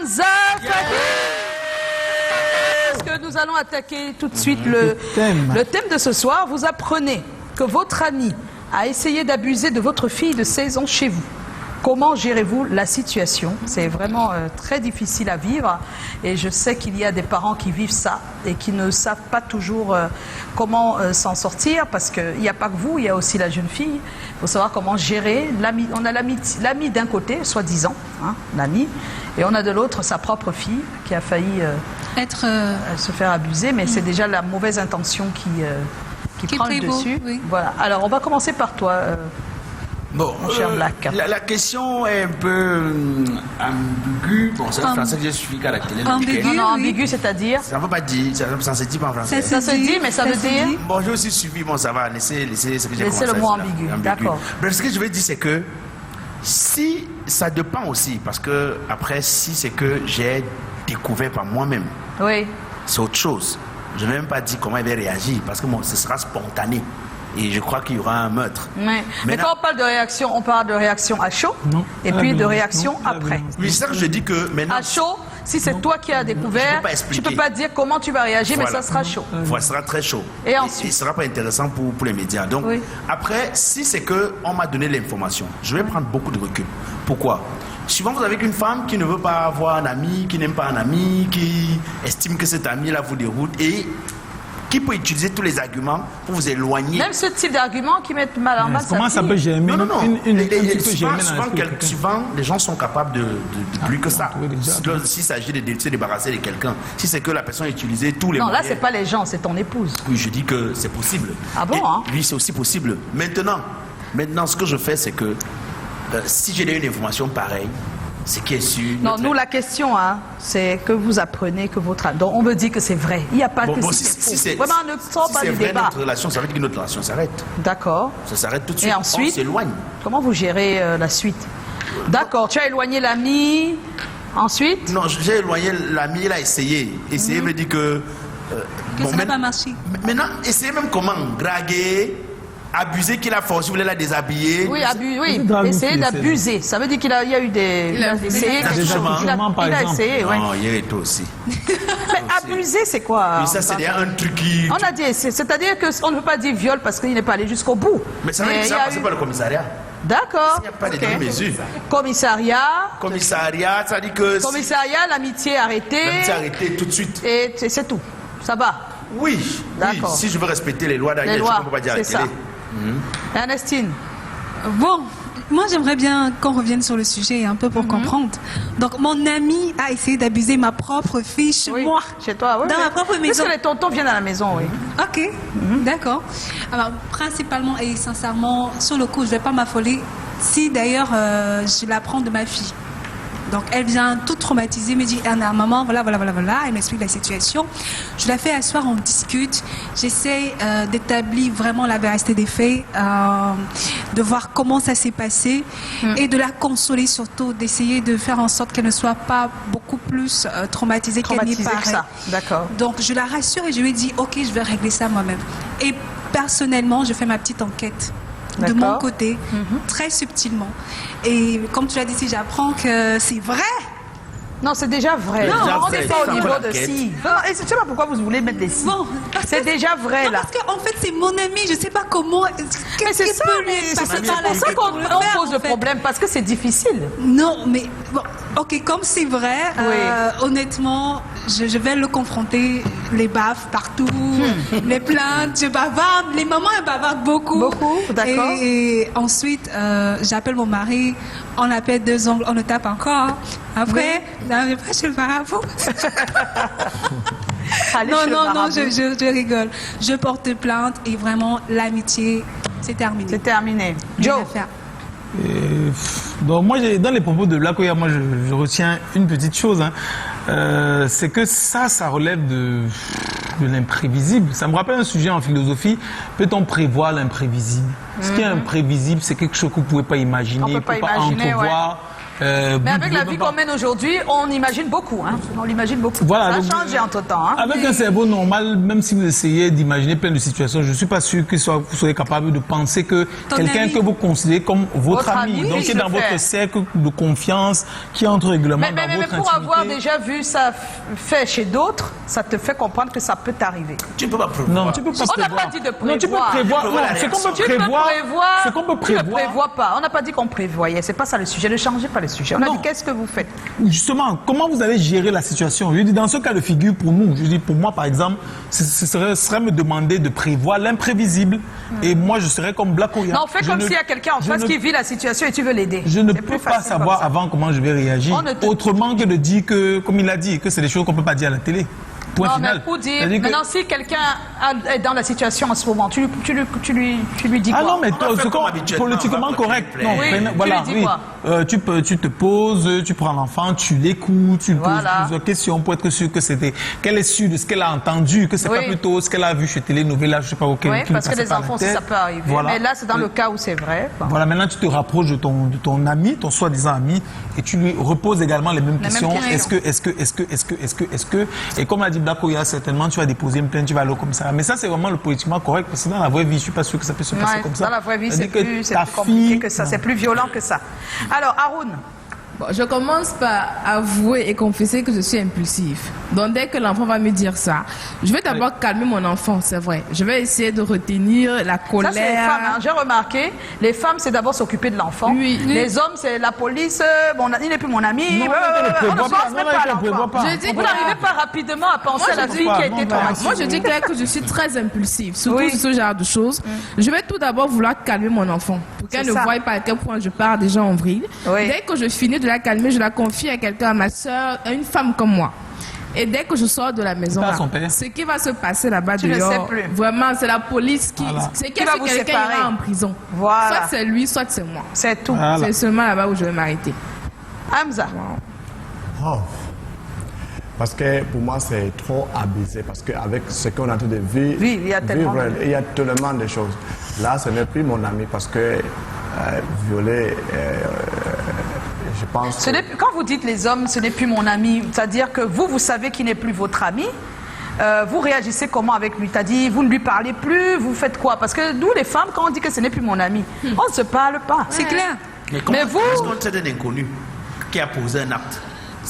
Hamza Fadi. Parce que nous allons attaquer tout de suite le thème de ce soir. Vous apprenez que votre ami a essayé d'abuser de votre fille de 16 ans chez vous. Comment gérez-vous la situation? C'est vraiment très difficile à vivre et je sais qu'il y a des parents qui vivent ça et qui ne savent pas toujours comment s'en sortir parce qu'il n'y a pas que vous, il y a aussi la jeune fille. Il faut savoir comment gérer l'ami. On a l'ami d'un côté, soi-disant, hein, l'ami, et on a de l'autre sa propre fille qui a failli se faire abuser, mais c'est déjà la mauvaise intention qui prend le dessus. Oui. Voilà. Alors on va commencer par toi. Bon, la question est un peu ambiguë. Bon, c'est en français que je suis qu'à la télé. Non, ambigu, c'est-à-dire ça ne veut pas dire, ça ne se dit pas en français. Ça se dit, mais ça veut dire. Bon, je suis suivi, bon, ça va, laissez ce que j'ai commencé. Laissez le mot ambigu, d'accord. Bref, ce que je veux dire, c'est que si ça dépend aussi, parce que après, si c'est que j'ai découvert par moi-même, oui, c'est autre chose. Je ne vais même pas dire comment elle va réagir, parce que bon, ce sera spontané. Et je crois qu'il y aura un meurtre. Mais quand on parle de réaction, on parle de réaction à chaud et puis de réaction après. Oui, c'est ça que je dis que maintenant... À chaud, si c'est toi qui as découvert, tu ne peux pas dire comment tu vas réagir, voilà. Mais ça sera chaud. Voilà, ça sera très chaud. Et ensuite? Il ne sera pas intéressant pour les médias. Donc, après, si c'est qu'on m'a donné l'information, je vais prendre beaucoup de recul. Pourquoi? Souvent, vous avez une femme qui ne veut pas avoir un ami, qui n'aime pas un ami, qui estime que cet ami-là vous déroute et... qui peut utiliser tous les arguments pour vous éloigner. Même ce type d'argument qui met mal en bas. Comment ça peut germer? Souvent, les gens sont capables de plus que ça. S'il s'agit de se débarrasser de quelqu'un, si c'est que la personne a utilisé tous les moyens... Non, là, c'est pas les gens, c'est ton épouse. Oui, je dis que c'est possible. Ah bon, hein? Oui, c'est aussi possible. Maintenant, ce que je fais, c'est que si j'ai une information pareille, c'est qui est sûr. Non, nous, la question, hein, c'est que vous apprenez que votre... Donc, on me dit que c'est vrai. Il n'y a pas que si c'est faux. Vraiment, ne sort pas du débat. Notre relation, ça veut dire que notre relation s'arrête. D'accord. Ça s'arrête tout de suite. Et ensuite, on s'éloigne. Comment vous gérez la suite? D'accord, tu as éloigné l'ami. Ensuite? Non, j'ai éloigné l'ami, il a essayé. Essayer veut dire que... ça n'a pas marché. Maintenant, essayez même comment? Draguer... Abuser qu'il a forcé, vous voulez la déshabiller. Oui, essayer d'abuser. Ça veut dire qu'il y a eu des... Il a essayé oui. Non, il y a été aussi. Mais abuser, c'est quoi? Mais ça, c'est un truc qui... On a dit, c'est-à-dire qu'on ne peut pas dire viol parce qu'il n'est pas allé jusqu'au bout. Mais ça veut dire que ça a passé par le commissariat. D'accord. Il n'y a pas de demi-mesure. Commissariat, ça dit que... Commissariat, l'amitié arrêtée. L'amitié arrêtée tout de suite. Et c'est tout. Ça va? Oui. D'accord. Si je veux respecter les lois d'ailleurs, je ne peux pas dire à la télé. Ernestine. Bon, moi j'aimerais bien qu'on revienne sur le sujet un peu pour comprendre. Donc mon ami a essayé d'abuser ma propre fille chez moi. Chez toi, oui. Dans ma propre maison. Parce que les tontons viennent à la maison, oui. Ok, d'accord. Alors principalement et sincèrement, sur le coup, je ne vais pas m'affoler si d'ailleurs je l'apprends de ma fille. Donc elle vient toute traumatisée, me dit Anna, maman, voilà, elle m'explique la situation. Je la fais asseoir, on discute. J'essaie d'établir vraiment la véracité des faits, de voir comment ça s'est passé et de la consoler surtout, d'essayer de faire en sorte qu'elle ne soit pas beaucoup plus traumatisée qu'elle n'y paraît. Ça. D'accord. Donc je la rassure et je lui dis ok, je vais régler ça moi-même. Et personnellement, je fais ma petite enquête. De mon côté, très subtilement. Et comme tu l'as dit, si j'apprends que c'est vrai. Non, c'est déjà vrai. Non, on n'est pas au niveau de si. Non, et je ne sais pas pourquoi vous voulez mettre des si. Bon, c'est déjà vrai, là. Parce qu'en fait, c'est mon ami, je ne sais pas comment. C'est ça, c'est pour ça qu'on pose le problème, parce que c'est difficile. Non, mais bon, ok, comme c'est vrai, honnêtement, je vais le confronter, les baffes partout, les plaintes, je bavarde, les mamans elles bavardent beaucoup. Beaucoup, d'accord. Et ensuite, j'appelle mon mari, on appelle deux ongles, on le tape encore. Après, n'arrivez pas chez le marabout. Non, je rigole. Je porte plainte et vraiment, l'amitié, c'est terminé. C'est terminé. Joe. Donc moi, dans les propos de Black Oya, moi je retiens une petite chose. C'est que ça relève de l'imprévisible. Ça me rappelle un sujet en philosophie. Peut-on prévoir l'imprévisible? Ce qui est imprévisible, c'est quelque chose que vous ne pouvez pas imaginer, on ne peut pas entrevoir. Mais avec la vie qu'on mène aujourd'hui, on imagine beaucoup. Hein. On l'imagine beaucoup. Voilà, ça a donc, changé entre-temps. Hein. Avec un cerveau normal, même si vous essayez d'imaginer plein de situations, je ne suis pas sûr que vous soyez capable de penser que quelqu'un que vous considérez comme votre ami, donc qui est dans votre cercle de confiance, qui entre régulièrement dans votre intimité. Mais pour avoir déjà vu ça fait chez d'autres, ça te fait comprendre que ça peut t'arriver. Tu ne peux pas prévoir. Non, tu peux pas On n'a pas dit de prévoir. Non, tu peux prévoir. Non, ce qu'on peut prévoir, ce qu'on peut prévoir. Tu ne prévois pas. On n'a pas dit qu'on prévoyait. C'est pas ça le sujet. Ne changez pas le sujet. On a dit qu'est-ce que vous faites. Justement, comment vous allez gérer la situation? Je dis dans ce cas de figure, pour nous, je dis pour moi par exemple, ce serait me demander de prévoir l'imprévisible. Et moi, je serais comme Black Oya. Non, fais comme s'il y a quelqu'un en face qui vit la situation et tu veux l'aider. Je ne peux pas savoir avant comment je vais réagir. Autrement que de dire que, comme il a dit, que c'est des choses qu'on ne peut pas dire à la télé. Point non, final. mais pour dire, maintenant, si quelqu'un est dans la situation en ce moment, tu lui dis quoi? Ah non, mais c'est politiquement correct. Non, oui, voilà, tu lui dis quoi? tu te poses, tu prends l'enfant, tu l'écoutes, tu poses plusieurs questions pour être sûr que qu'elle est sûre de ce qu'elle a entendu, que c'est pas plutôt ce qu'elle a vu chez Télénovelas, je sais pas auquel. Oui, parce que les enfants, ça peut arriver. Voilà. Mais là, c'est dans le cas où c'est vrai. Bon. Voilà, maintenant tu te rapproches de ton ami, ton soi-disant ami, et tu lui reposes également les mêmes questions. Est-ce que, et comme l'a dit Dakoya, certainement tu vas déposer une plainte, tu vas aller comme ça. Mais ça, c'est vraiment le politiquement correct, parce que dans la vraie vie, je suis pas sûr que ça peut se passer comme ça. Dans la vraie vie, c'est plus compliqué que ça, c'est plus violent que ça. Alors, Haroun. Bon, je commence par avouer et confesser que je suis impulsive. Donc dès que l'enfant va me dire ça, je vais d'abord calmer mon enfant, c'est vrai. Je vais essayer de retenir la colère. Ça, c'est les femmes. Hein. J'ai remarqué, les femmes, c'est d'abord s'occuper de l'enfant. Oui. Les hommes, c'est la police. Il n'est plus mon ami. Non, on ne pense même pas à l'enfant. Vous n'arrivez pas rapidement à penser à la fille qui a été traumatisée. Moi, je dis clair que je suis très impulsive, surtout sur ce genre de choses. Je vais tout d'abord vouloir calmer mon enfant pour qu'elle ne voie pas à quel point je pars déjà en vrille. Dès que je finis de la calmer, je la confie à quelqu'un, à ma soeur, à une femme comme moi. Et dès que je sors de la maison, ce qui va se passer là-bas dehors, vraiment, c'est la police qui... C'est que quelqu'un ira en prison. Voilà. Soit c'est lui, soit c'est moi. C'est tout. Voilà. C'est seulement là-bas où je vais m'arrêter. Hamza. Oh. Parce que pour moi, c'est trop abusé. Parce qu'avec ce qu'on est en train de vivre, il y a tellement de choses. Là, ce n'est plus mon ami parce que violer... je pense quand vous dites les hommes, ce n'est plus mon ami, c'est-à-dire que vous savez qu'il n'est plus votre ami, vous réagissez comment avec lui? T'as dit, vous ne lui parlez plus, vous faites quoi? Parce que nous, les femmes, quand on dit que ce n'est plus mon ami, on ne se parle pas. C'est clair. Mais vous... Est-ce qu'on sait d'un inconnu qui a posé un acte?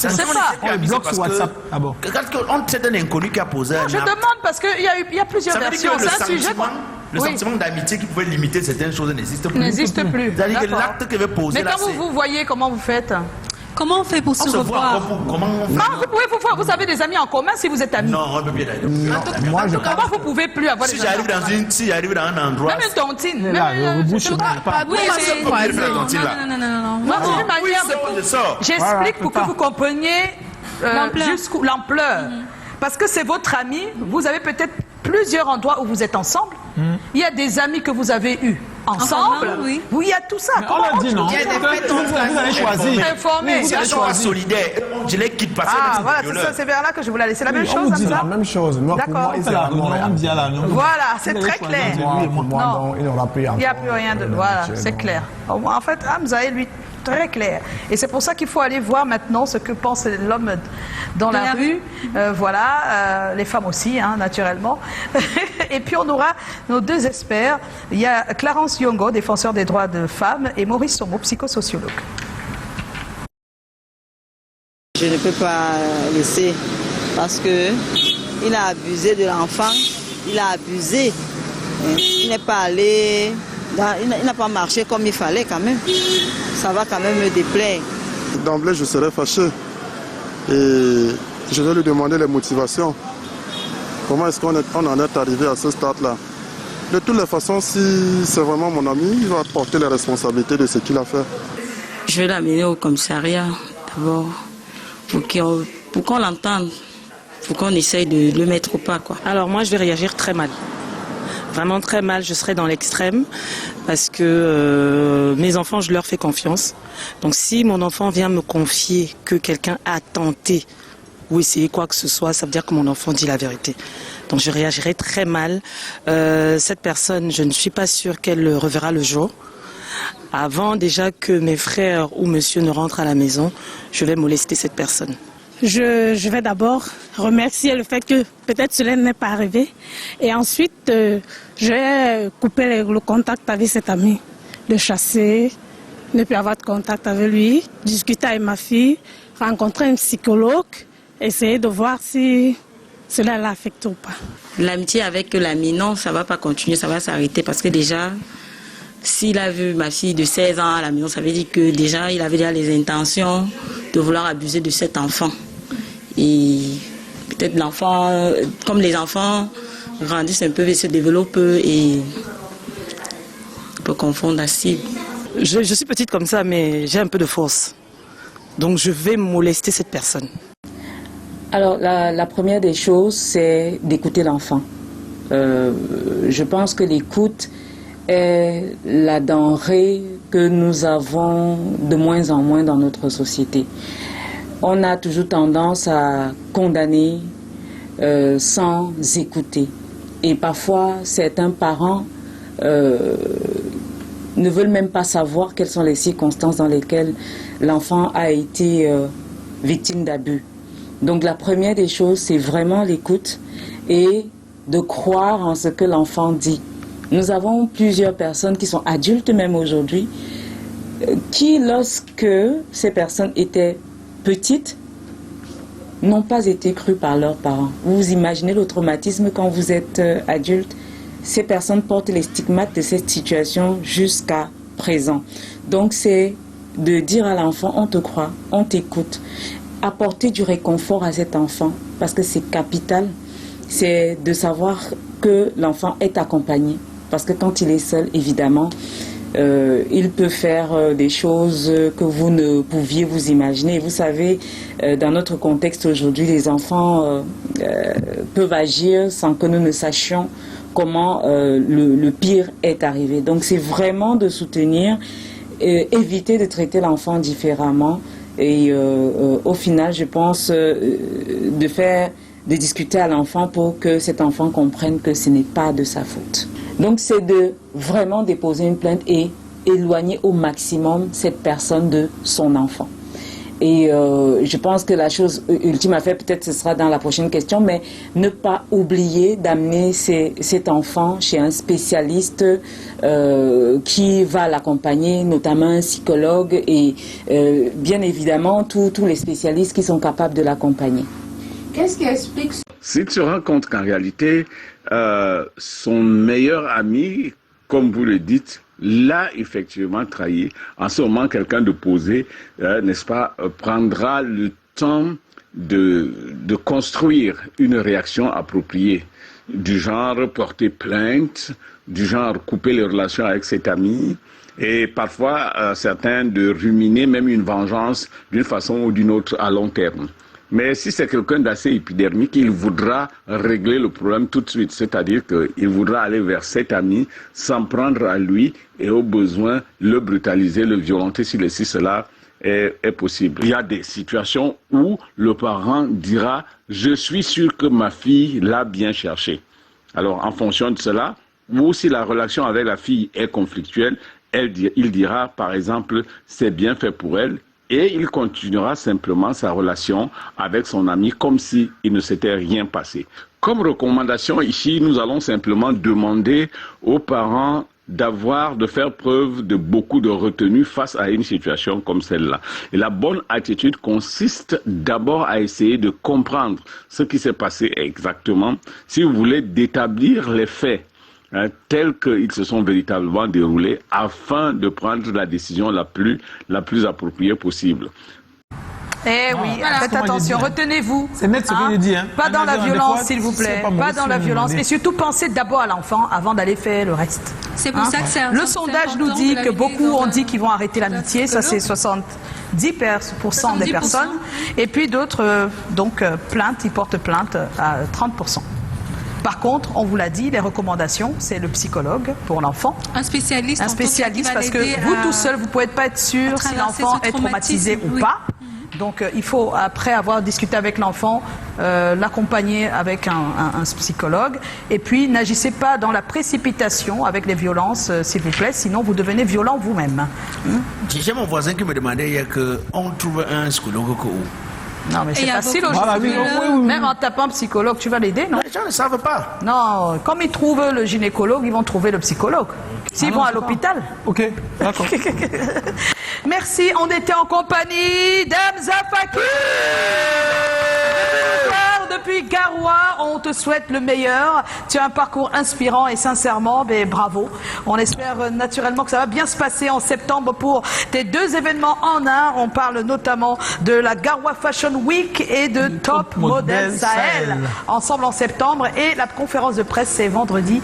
Je ne sais pas. On le bloque sur WhatsApp. Ah bon. Quand c'est un inconnu qui a posé un acte... Je demande parce qu'il y a plusieurs versions. C'est un sujet... Le sentiment d'amitié qui pouvait limiter certaines choses n'existe plus. N'existe plus. C'est-à-dire que l'acte que veut poser... Mais quand vous voyez, comment vous faites? Comment on fait pour se revoir? Comment on fait? Non, vous pouvez vous voir. Vous avez des amis en commun si vous êtes amis. Non, on ne peut bien aller. Comment vous pouvez plus avoir des amis? Si j'arrive dans un endroit... Même une tontine. Non, j'explique pour que vous compreniez jusqu'où l'ampleur. Parce que c'est votre ami, vous avez peut-être plusieurs endroits où vous êtes ensemble. Il y a des amis que vous avez eus ensemble. Oui, il y a tout ça. On l'a dit, non? Vous allez choisir. Informé. Si elles sont solidaires, je les quitte parce que... Ah, voilà, c'est vers là que je voulais aller. C'est la même chose, c'est la même chose. D'accord. Voilà, c'est très clair. Non, il n'y aura plus rien. Il n'y a plus rien de... Voilà, c'est clair. En fait, Hamza est lui très clair. Et c'est pour ça qu'il faut aller voir maintenant ce que pense l'homme dans la rue. Voilà, les femmes aussi, hein, naturellement. Et puis on aura nos deux experts. Il y a Clarence Yongo, défenseur des droits de femmes, et Maurice Somo, psychosociologue. Je ne peux pas laisser parce que il a abusé de l'enfant, il a abusé. Il n'est pas allé... Il n'a pas marché comme il fallait quand même. Ça va quand même me déplaire. D'emblée, je serais fâché. Et je vais lui demander les motivations. Comment est-ce qu'on en est arrivé à ce stade-là? De toutes les façons, si c'est vraiment mon ami, il va porter les responsabilités de ce qu'il a fait. Je vais l'amener au commissariat d'abord pour qu'on l'entende, pour qu'on essaye de le mettre au pas, quoi. Alors moi, je vais réagir très mal. Vraiment très mal, je serai dans l'extrême parce que mes enfants, je leur fais confiance. Donc si mon enfant vient me confier que quelqu'un a tenté ou essayé quoi que ce soit, ça veut dire que mon enfant dit la vérité. Donc je réagirai très mal. Cette personne, je ne suis pas sûre qu'elle reverra le jour. Avant déjà que mes frères ou monsieur ne rentrent à la maison, je vais molester cette personne. Je vais d'abord remercier le fait que peut-être cela n'est pas arrivé. Et ensuite, je vais couper le contact avec cet ami, le chasser, ne plus avoir de contact avec lui, discuter avec ma fille, rencontrer un psychologue, essayer de voir si cela l'affecte ou pas. L'amitié avec l'ami, non, ça ne va pas continuer, ça va s'arrêter parce que déjà, s'il a vu ma fille de 16 ans à la maison, ça veut dire que déjà, il avait déjà les intentions de vouloir abuser de cet enfant. Et peut-être l'enfant, comme les enfants grandissent un peu et se développent et on peut confondre la cible. Je suis petite comme ça, mais j'ai un peu de force. Donc je vais molester cette personne. Alors la première des choses, c'est d'écouter l'enfant. Je pense que l'écoute est la denrée que nous avons de moins en moins dans notre société. On a toujours tendance à condamner sans écouter. Et parfois, certains parents ne veulent même pas savoir quelles sont les circonstances dans lesquelles l'enfant a été victime d'abus. Donc la première des choses, c'est vraiment l'écoute et de croire en ce que l'enfant dit. Nous avons plusieurs personnes qui sont adultes même aujourd'hui, qui lorsque ces personnes étaient petites, n'ont pas été crues par leurs parents. Vous imaginez le traumatisme quand vous êtes adulte. Ces personnes portent les stigmates de cette situation jusqu'à présent. Donc c'est de dire à l'enfant, on te croit, on t'écoute. Apporter du réconfort à cet enfant, parce que c'est capital, c'est de savoir que l'enfant est accompagné. Parce que quand il est seul, évidemment, il peut faire des choses que vous ne pouviez vous imaginer. Vous savez, dans notre contexte aujourd'hui, les enfants peuvent agir sans que nous ne sachions comment le pire est arrivé. Donc c'est vraiment de soutenir, éviter de traiter l'enfant différemment. Et au final, je pense de discuter à l'enfant pour que cet enfant comprenne que ce n'est pas de sa faute. Donc c'est de vraiment déposer une plainte et éloigner au maximum cette personne de son enfant. Et je pense que la chose ultime à faire, peut-être ce sera dans la prochaine question, mais ne pas oublier d'amener cet enfant chez un spécialiste qui va l'accompagner, notamment un psychologue et bien évidemment tous les spécialistes qui sont capables de l'accompagner. Qu'est-ce qui explique? Si tu rends compte qu'en réalité, son meilleur ami, comme vous le dites, l'a effectivement trahi. En ce moment, quelqu'un de posé, n'est-ce pas, prendra le temps de construire une réaction appropriée, du genre porter plainte, du genre couper les relations avec cet ami, et parfois certains de ruminer même une vengeance d'une façon ou d'une autre à long terme. Mais si c'est quelqu'un d'assez épidermique, il voudra régler le problème tout de suite. C'est-à-dire qu'il voudra aller vers cet ami, s'en prendre à lui et au besoin le brutaliser, le violenter si cela est possible. Il y a des situations où le parent dira « je suis sûr que ma fille l'a bien cherché ». Alors en fonction de cela, ou si la relation avec la fille est conflictuelle, il dira par exemple « c'est bien fait pour elle ». Et il continuera simplement sa relation avec son ami comme s'il ne s'était rien passé. Comme recommandation ici, nous allons simplement demander aux parents de faire preuve de beaucoup de retenue face à une situation comme celle-là. Et la bonne attitude consiste d'abord à essayer de comprendre ce qui s'est passé exactement, si vous voulez, d'établir les faits tels qu'ils se sont véritablement déroulés afin de prendre la décision la plus appropriée possible. Eh oui, faites attention, retenez-vous. C'est net ce que je dis. Hein. Pas dans la violence, s'il vous plaît. Pas dans la violence. Et surtout, pensez d'abord à l'enfant avant d'aller faire le reste. C'est pour ça que c'est le sondage nous dit que beaucoup ont dit qu'ils vont arrêter l'amitié. Ça, c'est 70% des personnes. Et puis d'autres, plainte, ils portent plainte à 30%. Par contre, on vous l'a dit, les recommandations, c'est le psychologue pour l'enfant. Un spécialiste parce que vous tout seul, vous ne pouvez pas être sûr si l'enfant est traumatisé ou pas. Donc il faut, après avoir discuté avec l'enfant, l'accompagner avec un psychologue. Et puis n'agissez pas dans la précipitation avec les violences, s'il vous plaît, sinon vous devenez violent vous-même. J'ai mon voisin qui me demandait hier qu'on trouve un psychologue où. Non, mais c'est facile aujourd'hui. Même en tapant psychologue, tu vas l'aider, non? Les gens ne savent pas. Non, comme ils trouvent le gynécologue, ils vont trouver le psychologue. S'ils vont à l'hôpital. Ok, d'accord. Merci, on était en compagnie d'Hamza Fakir. Depuis Garoua, on te souhaite le meilleur. Tu as un parcours inspirant et sincèrement, bravo. On espère naturellement que ça va bien se passer en septembre pour tes 2 événements en un. On parle notamment de la Garoua Fashion Week et de Top Model Sahel. Ensemble en septembre. Et la conférence de presse, c'est vendredi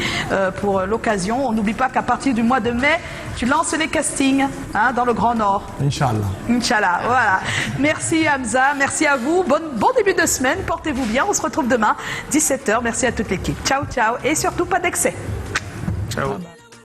pour l'occasion. On n'oublie pas qu'à partir du mois de mai, tu lances les castings dans le Grand Nord. Inch'Allah. Inch'Allah, voilà. Merci Hamza, merci à vous. Bon début de semaine, portez-vous bien. On se retrouve demain, 17h. Merci à toute l'équipe. Ciao, ciao. Et surtout, pas d'excès. Ciao.